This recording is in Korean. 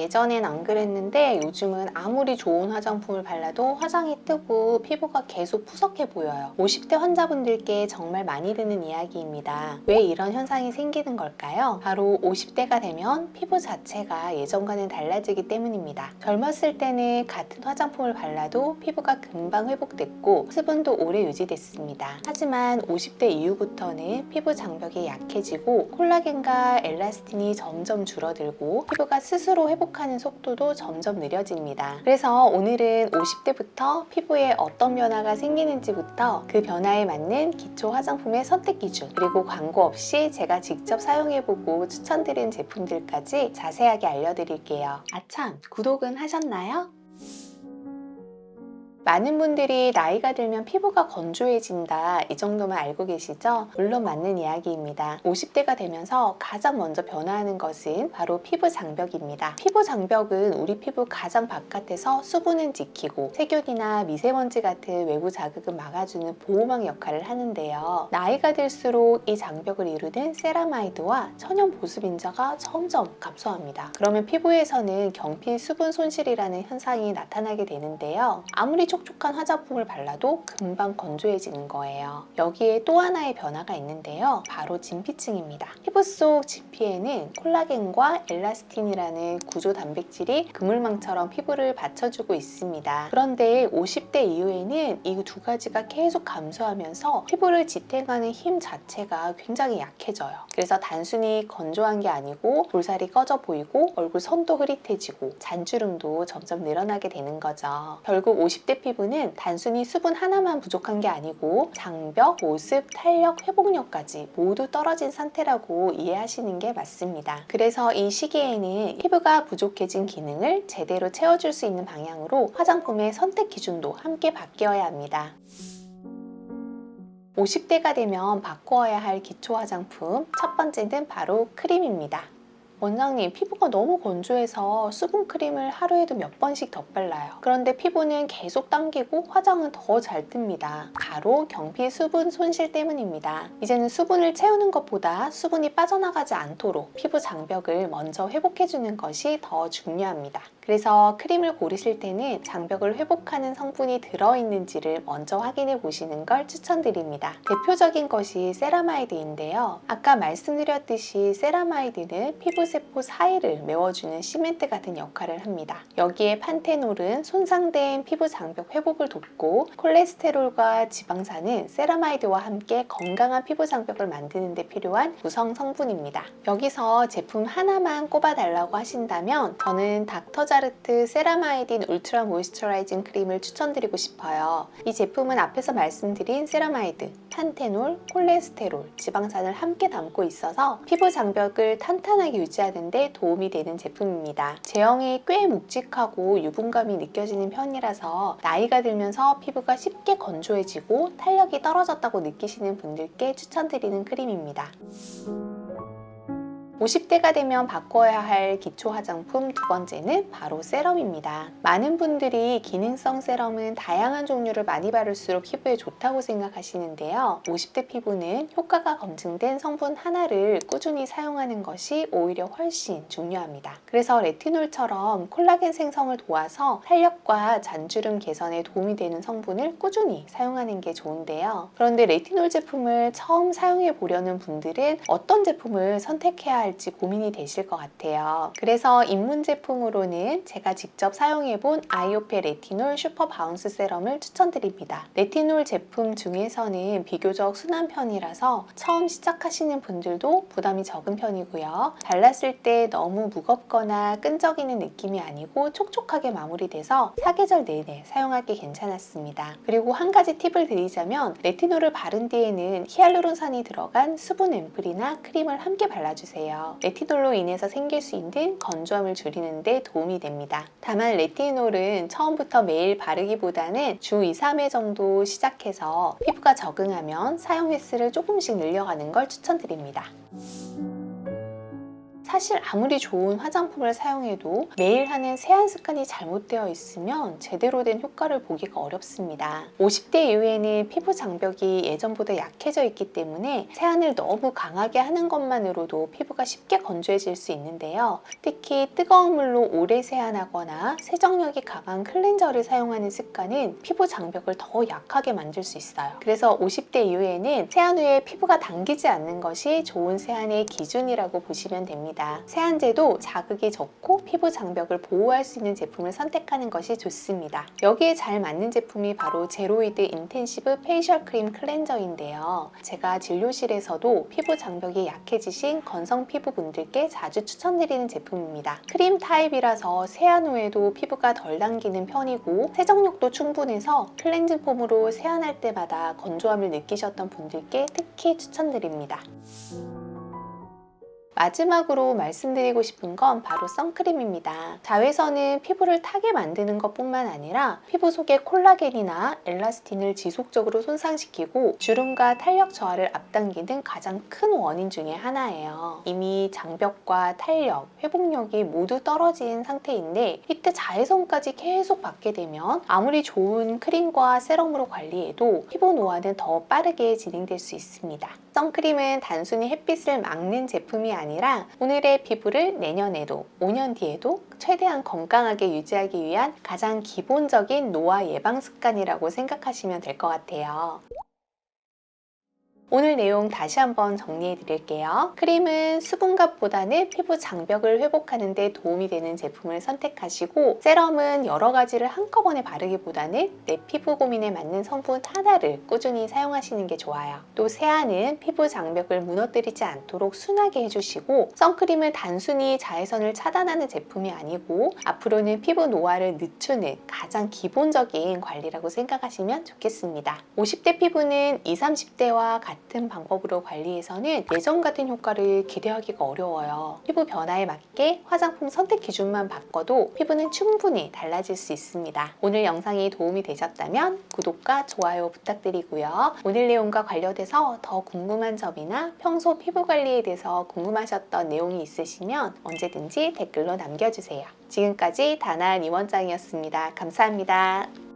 예전엔 안 그랬는데 요즘은 아무리 좋은 화장품을 발라도 화장이 뜨고 피부가 계속 푸석해 보여요. 50대 환자분들께 정말 많이 듣는 이야기입니다. 왜 이런 현상이 생기는 걸까요? 바로 50대가 되면 피부 자체가 예전과는 달라지기 때문입니다. 젊었을 때는 같은 화장품을 발라도 피부가 금방 회복됐고 수분도 오래 유지됐습니다. 하지만 50대 이후부터는 피부 장벽이 약해지고 콜라겐과 엘라스틴이 점점 줄어들고 피부가 스스로 회복하는 속도도 점점 느려집니다. 그래서 오늘은 50대부터 피부에 어떤 변화가 생기는지부터 그 변화에 맞는 기초 화장품의 선택 기준, 그리고 광고 없이 제가 직접 사용해보고 추천드린 제품들까지 자세하게 알려드릴게요. 아참, 구독은 하셨나요? 많은 분들이 나이가 들면 피부가 건조해진다, 이 정도만 알고 계시죠? 물론 맞는 이야기입니다. 50대가 되면서 가장 먼저 변화하는 것은 바로 피부 장벽입니다. 피부 장벽은 우리 피부 가장 바깥에서 수분은 지키고 세균이나 미세먼지 같은 외부 자극을 막아주는 보호막 역할을 하는데요. 나이가 들수록 이 장벽을 이루는 세라마이드와 천연 보습인자가 점점 감소합니다. 그러면 피부에서는 경피 수분 손실이라는 현상이 나타나게 되는데요. 아무리 촉촉한 화장품을 발라도 금방 건조해지는 거예요. 여기에 또 하나의 변화가 있는데요. 바로 진피층입니다. 피부 속 진피에는 콜라겐과 엘라스틴이라는 구조 단백질이 그물망처럼 피부를 받쳐주고 있습니다. 그런데 50대 이후에는 이 두 가지가 계속 감소하면서 피부를 지탱하는 힘 자체가 굉장히 약해져요. 그래서 단순히 건조한 게 아니고 볼살이 꺼져 보이고 얼굴 선도 흐릿해지고 잔주름도 점점 늘어나게 되는 거죠. 결국 50대 피부는 단순히 수분 하나만 부족한 게 아니고 장벽, 보습, 탄력, 회복력까지 모두 떨어진 상태라고 이해하시는 게 맞습니다. 그래서 이 시기에는 피부가 부족해진 기능을 제대로 채워줄 수 있는 방향으로 화장품의 선택 기준도 함께 바뀌어야 합니다. 50대가 되면 바꿔야 할 기초 화장품, 첫 번째는 바로 크림입니다. 원장님, 피부가 너무 건조해서 수분크림을 하루에도 몇 번씩 덧발라요. 그런데 피부는 계속 당기고 화장은 더 잘 뜹니다. 바로 경피 수분 손실 때문입니다. 이제는 수분을 채우는 것보다 수분이 빠져나가지 않도록 피부 장벽을 먼저 회복해주는 것이 더 중요합니다. 그래서 크림을 고르실 때는 장벽을 회복하는 성분이 들어있는지를 먼저 확인해 보시는 걸 추천드립니다. 대표적인 것이 세라마이드인데요. 아까 말씀드렸듯이 세라마이드는 피부세포 사이를 메워주는 시멘트 같은 역할을 합니다. 여기에 판테놀은 손상된 피부 장벽 회복을 돕고 콜레스테롤과 지방산은 세라마이드와 함께 건강한 피부 장벽을 만드는 데 필요한 구성 성분입니다. 여기서 제품 하나만 꼽아달라고 하신다면 저는 닥터자르트 세라마이딘 울트라 모이스처라이징 크림을 추천드리고 싶어요. 이 제품은 앞에서 말씀드린 세라마이드, 판테놀, 콜레스테롤, 지방산을 함께 담고 있어서 피부 장벽을 탄탄하게 유지하는 데 도움이 되는 제품입니다. 제형이 꽤 묵직하고 유분감이 느껴지는 편이라서 나이가 들면서 피부가 쉽게 건조해지고 탄력이 떨어졌다고 느끼시는 분들께 추천드리는 크림입니다. 50대가 되면 바꿔야 할 기초 화장품 두 번째는 바로 세럼입니다. 많은 분들이 기능성 세럼은 다양한 종류를 많이 바를수록 피부에 좋다고 생각하시는데요. 50대 피부는 효과가 검증된 성분 하나를 꾸준히 사용하는 것이 오히려 훨씬 중요합니다. 그래서 레티놀처럼 콜라겐 생성을 도와서 탄력과 잔주름 개선에 도움이 되는 성분을 꾸준히 사용하는 게 좋은데요. 그런데 레티놀 제품을 처음 사용해 보려는 분들은 어떤 제품을 선택해야 할지 고민이 되실 것 같아요. 그래서 입문 제품으로는 제가 직접 사용해본 아이오페 레티놀 슈퍼 바운스 세럼을 추천드립니다. 레티놀 제품 중에서는 비교적 순한 편이라서 처음 시작하시는 분들도 부담이 적은 편이고요. 발랐을 때 너무 무겁거나 끈적이는 느낌이 아니고 촉촉하게 마무리돼서 사계절 내내 사용하기 괜찮았습니다. 그리고 한 가지 팁을 드리자면 레티놀을 바른 뒤에는 히알루론산이 들어간 수분 앰플이나 크림을 함께 발라주세요. 레티놀로 인해서 생길 수 있는 건조함을 줄이는 데 도움이 됩니다. 다만 레티놀은 처음부터 매일 바르기보다는 주 2, 3회 정도 시작해서 피부가 적응하면 사용 횟수를 조금씩 늘려가는 걸 추천드립니다. 사실 아무리 좋은 화장품을 사용해도 매일 하는 세안 습관이 잘못되어 있으면 제대로 된 효과를 보기가 어렵습니다. 50대 이후에는 피부 장벽이 예전보다 약해져 있기 때문에 세안을 너무 강하게 하는 것만으로도 피부가 쉽게 건조해질 수 있는데요. 특히 뜨거운 물로 오래 세안하거나 세정력이 강한 클렌저를 사용하는 습관은 피부 장벽을 더 약하게 만들 수 있어요. 그래서 50대 이후에는 세안 후에 피부가 당기지 않는 것이 좋은 세안의 기준이라고 보시면 됩니다. 세안제도 자극이 적고 피부 장벽을 보호할 수 있는 제품을 선택하는 것이 좋습니다. 여기에 잘 맞는 제품이 바로 제로이드 인텐시브 페이셜 크림 클렌저인데요. 제가 진료실에서도 피부 장벽이 약해지신 건성 피부분들께 자주 추천드리는 제품입니다. 크림 타입이라서 세안 후에도 피부가 덜 당기는 편이고 세정력도 충분해서 클렌징 폼으로 세안할 때마다 건조함을 느끼셨던 분들께 특히 추천드립니다. 마지막으로 말씀드리고 싶은 건 바로 선크림입니다. 자외선은 피부를 타게 만드는 것뿐만 아니라 피부 속의 콜라겐이나 엘라스틴을 지속적으로 손상시키고 주름과 탄력 저하를 앞당기는 가장 큰 원인 중에 하나예요. 이미 장벽과 탄력, 회복력이 모두 떨어진 상태인데 이때 자외선까지 계속 받게 되면 아무리 좋은 크림과 세럼으로 관리해도 피부 노화는 더 빠르게 진행될 수 있습니다. 선크림은 단순히 햇빛을 막는 제품이 아니라 오늘의 피부를 내년에도 5년 뒤에도 최대한 건강하게 유지하기 위한 가장 기본적인 노화 예방 습관이라고 생각하시면 될 것 같아요. 오늘 내용 다시 한번 정리해 드릴게요. 크림은 수분값보다는 피부 장벽을 회복하는 데 도움이 되는 제품을 선택하시고, 세럼은 여러 가지를 한꺼번에 바르기보다는 내 피부 고민에 맞는 성분 하나를 꾸준히 사용하시는 게 좋아요. 또 세안은 피부 장벽을 무너뜨리지 않도록 순하게 해주시고, 선크림은 단순히 자외선을 차단하는 제품이 아니고 앞으로는 피부 노화를 늦추는 가장 기본적인 관리라고 생각하시면 좋겠습니다. 50대 피부는 20, 30대와 같은 방법으로 관리해서는 예전 같은 효과를 기대하기가 어려워요. 피부 변화에 맞게 화장품 선택 기준만 바꿔도 피부는 충분히 달라질 수 있습니다. 오늘 영상이 도움이 되셨다면 구독과 좋아요 부탁드리고요. 오늘 내용과 관련돼서 더 궁금한 점이나 평소 피부 관리에 대해서 궁금하셨던 내용이 있으시면 언제든지 댓글로 남겨주세요. 지금까지 다나은 임원장이었습니다. 감사합니다.